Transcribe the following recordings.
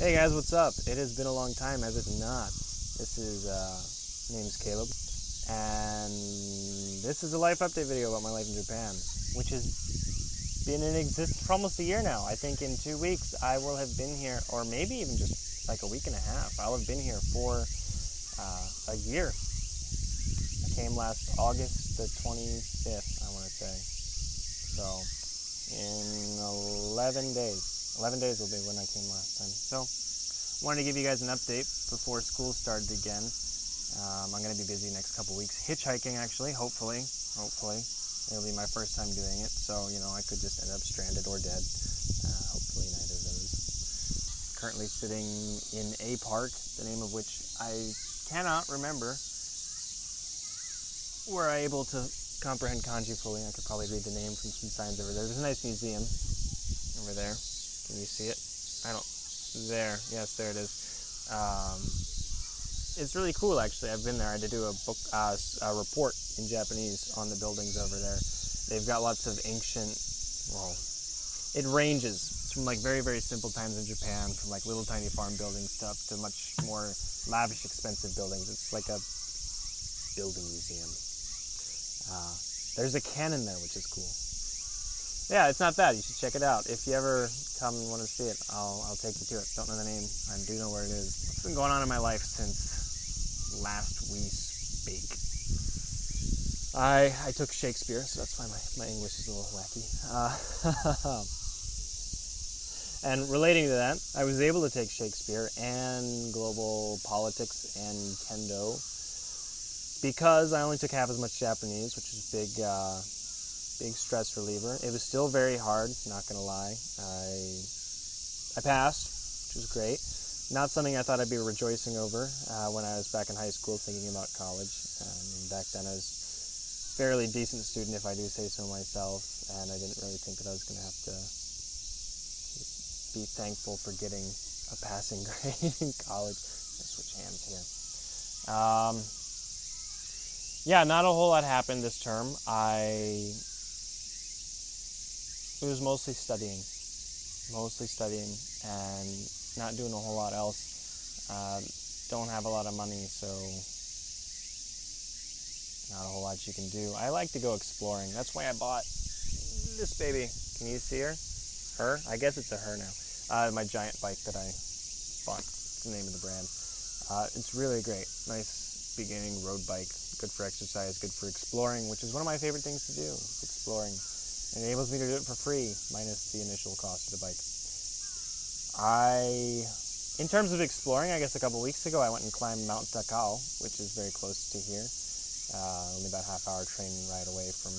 Hey guys, what's up? It has been a long time, has it not? This is, my name is Caleb, and this is a life update video about my life in Japan, which has been in existence for almost a year now. I think in 2 weeks I will have been here, or maybe even just like a week and a half. I'll have been here for a year. I came last August the 25th, I want to say. So, in 11 days. 11 days will be when I came last time. So, wanted to give you guys an update before school started again. I'm going to be busy next couple weeks. Hitchhiking, actually, hopefully. It'll be my first time doing it. So, I could just end up stranded or dead. Hopefully neither of those. Currently sitting in a park, the name of which I cannot remember. Were I able to comprehend kanji fully, I could probably read the name from some signs over there. There's a nice museum over there. Can you see it? There. Yes, there it is. It's really cool, actually. I've been there. I had to do a report in Japanese on the buildings over there. They've got lots of ancient, it ranges. It's from like very, very simple times in Japan, from like little tiny farm building stuff to much more lavish, expensive buildings. It's like a building museum. There's a cannon there, which is cool. Yeah, it's not bad. You should check it out. If you ever come and want to see it, I'll take you to it. Don't know the name. I do know where it is. What's been going on in my life since last we speak? I took Shakespeare, so that's why my English is a little wacky. And relating to that, I was able to take Shakespeare and global politics and kendo because I only took half as much Japanese, which is big stress reliever. It was still very hard, not gonna lie. I passed, which was great. Not something I thought I'd be rejoicing over when I was back in high school thinking about college. Back then I was a fairly decent student, if I do say so myself, and I didn't really think that I was gonna have to be thankful for getting a passing grade in college. Let's switch hands here. Yeah, not a whole lot happened this term. It was mostly studying and not doing a whole lot else. Don't have a lot of money, so not a whole lot you can do. I like to go exploring. That's why I bought this baby. Can you see her? Her? I guess it's a her now. My giant bike that I bought. It's the name of the brand. It's really great. Nice beginning road bike. Good for exercise, good for exploring, which is one of my favorite things to do, is exploring. It enables me to do it for free, minus the initial cost of the bike. In terms of exploring, I guess a couple weeks ago I went and climbed Mount Takao, which is very close to here. Only about a half-hour train ride away from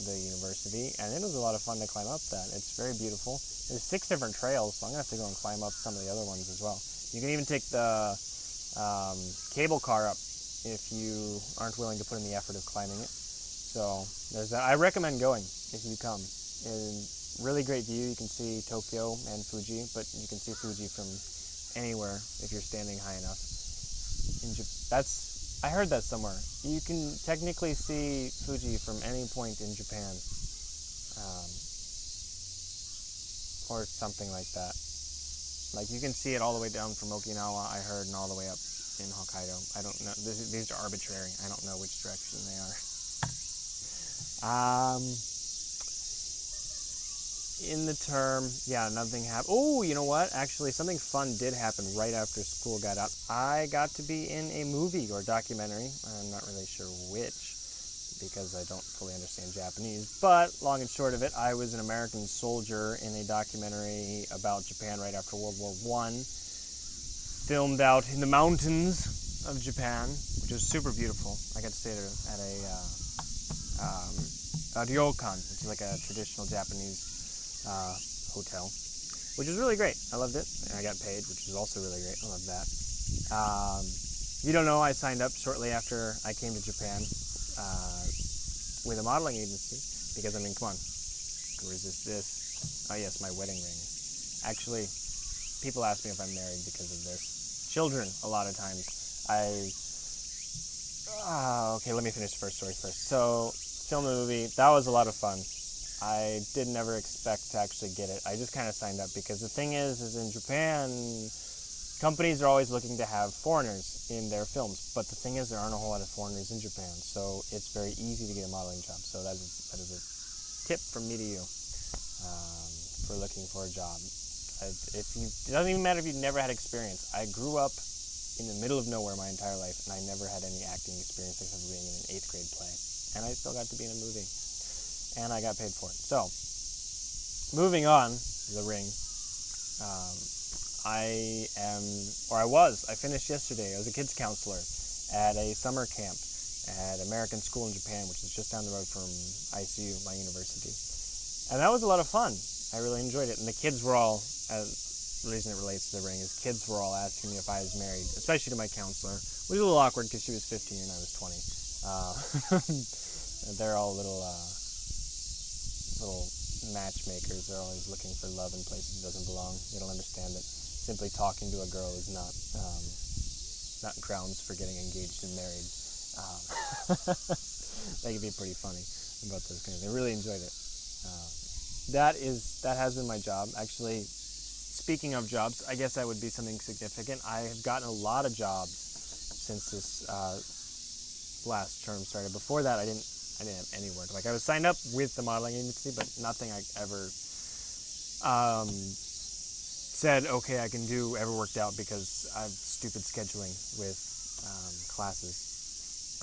the university, and it was a lot of fun to climb up that. It's very beautiful. There's 6 different trails, so I'm going to have to go and climb up some of the other ones as well. You can even take the cable car up if you aren't willing to put in the effort of climbing it. So there's that. I recommend going if you come. Really great view. You can see Tokyo and Fuji, but you can see Fuji from anywhere if you're standing high enough. I heard that somewhere. You can technically see Fuji from any point in Japan, or something like that. Like you can see it all the way down from Okinawa, I heard, and all the way up in Hokkaido. I don't know. These are arbitrary. I don't know which direction they are. In the term, yeah, nothing happened. Oh, you know what? Actually, something fun did happen right after school got out. I got to be in a movie or documentary. I'm not really sure which, because I don't fully understand Japanese. But long and short of it, I was an American soldier in a documentary about Japan right after World War I. Filmed out in the mountains of Japan, which is super beautiful. I got to stay at a ryokan, which is like a traditional Japanese hotel, which was really great. I loved it, and I got paid, which was also really great. I love that. If you don't know, I signed up shortly after I came to Japan with a modeling agency, because, come on, can resist this. Oh yes, my wedding ring. Actually, people ask me if I'm married because of this. Children, a lot of times. Okay, let me finish the first story first. So, film the movie, that was a lot of fun. I did never expect to actually get it. I just kind of signed up because the thing is in Japan, companies are always looking to have foreigners in their films, but the thing is, there aren't a whole lot of foreigners in Japan, so it's very easy to get a modeling job. So that is a tip from me to you for looking for a job. It doesn't even matter if you've never had experience. I grew up in the middle of nowhere my entire life, and I never had any acting experience except for being in an 8th grade play, and I still got to be in a movie, and I got paid for it. So, moving on, The Ring. I finished yesterday. I was a kids counselor at a summer camp at American School in Japan, which is just down the road from ICU, my university. And that was a lot of fun. I really enjoyed it. And the kids were all, the reason it relates to The Ring is kids were all asking me if I was married, especially to my counselor, which was a little awkward because she was 15 and I was 20. They're all little matchmakers. They're always looking for love in places it doesn't belong. They don't understand that simply talking to a girl is not grounds for getting engaged and married. That could be pretty funny about those kind of things. I really enjoyed it. That has been my job. Actually, speaking of jobs, I guess that would be something significant. I have gotten a lot of jobs since this last term started. Before that, I didn't have any work. Like, I was signed up with the modeling agency, but nothing I ever said, okay, I can do, ever worked out because I have stupid scheduling with classes.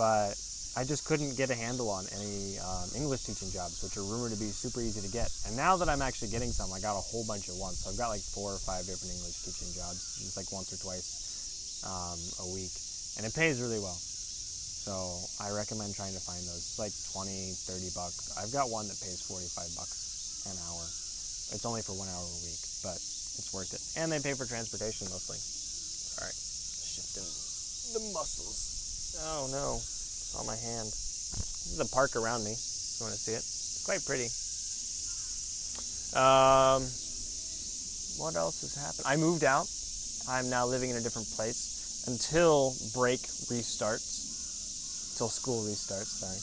But I just couldn't get a handle on any English teaching jobs, which are rumored to be super easy to get. And now that I'm actually getting some, I got a whole bunch at once. So I've got like 4 or 5 different English teaching jobs, just like once or twice a week. And it pays really well. So I recommend trying to find those. It's like $20-$30. I've got one that pays $45 an hour. It's only for 1 hour a week, but it's worth it. And they pay for transportation mostly. Sorry, shifting the muscles. Oh no, on my hand. This is a park around me, if you want to see it. It's quite pretty. What else has happened? I moved out. I'm now living in a different place until break restarts. Until school restarts, sorry.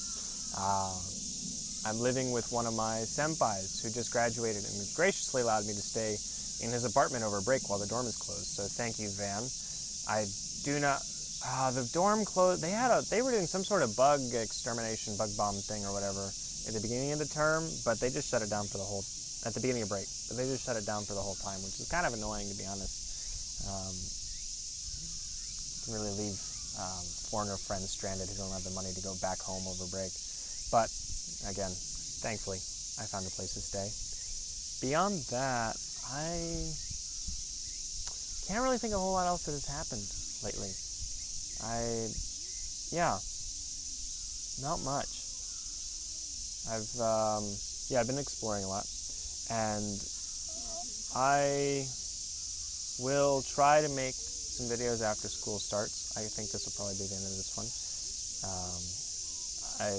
I'm living with one of my senpais who just graduated and graciously allowed me to stay in his apartment over break while the dorm is closed. So thank you, Van. I do not... the dorm closed... They were doing some sort of bug extermination, bug bomb thing or whatever at the beginning of the term, but they just shut it down for the whole... At the beginning of break. But they just shut it down for the whole time, which is kind of annoying, to be honest. Really leave foreigner friends stranded who don't have the money to go back home over break. But, again, thankfully, I found a place to stay. Beyond that, I can't really think of a whole lot else that has happened lately. Not much. I've been exploring a lot, and I will try to make some videos after school starts. I think this will probably be the end of this one. I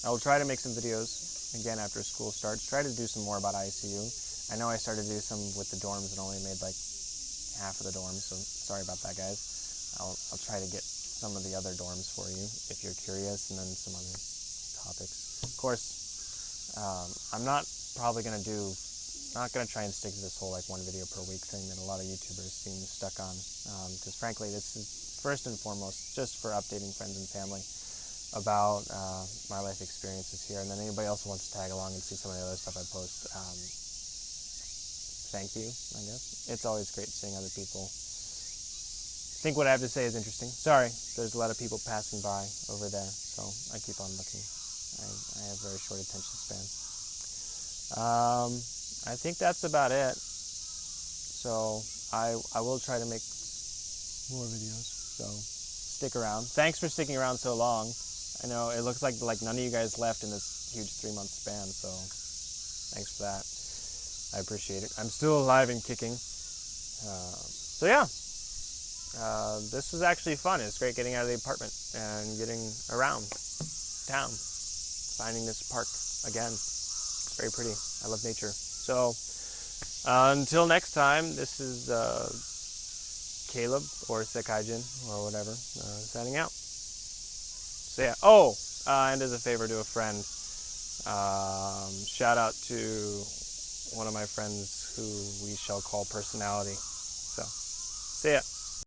will try to make some videos again after school starts. Try to do some more about ICU. I know I started to do some with the dorms and only made like half of the dorms, so sorry about that, guys. I'll try to get some of the other dorms for you if you're curious, and then some other topics. Of course, I'm not try and stick to this whole like one video per week thing that a lot of YouTubers seem stuck on, because frankly this is first and foremost just for updating friends and family about my life experiences here, and then anybody else who wants to tag along and see some of the other stuff I post, thank you, I guess. It's always great seeing other people think what I have to say is interesting. Sorry, there's a lot of people passing by over there, so I keep on looking. I have very short attention span. I think that's about it. So I will try to make more videos. So stick around. Thanks for sticking around so long. I know it looks like none of you guys left in this huge 3-month span. So thanks for that. I appreciate it. I'm still alive and kicking. So yeah, this was actually fun. It's great getting out of the apartment and getting around town, finding this park again. It's very pretty. I love nature. So until next time, this is Caleb or Sekaijin or whatever, signing out. So yeah. Oh, and as a favor to a friend, shout out to one of my friends who we shall call Personality. So See ya.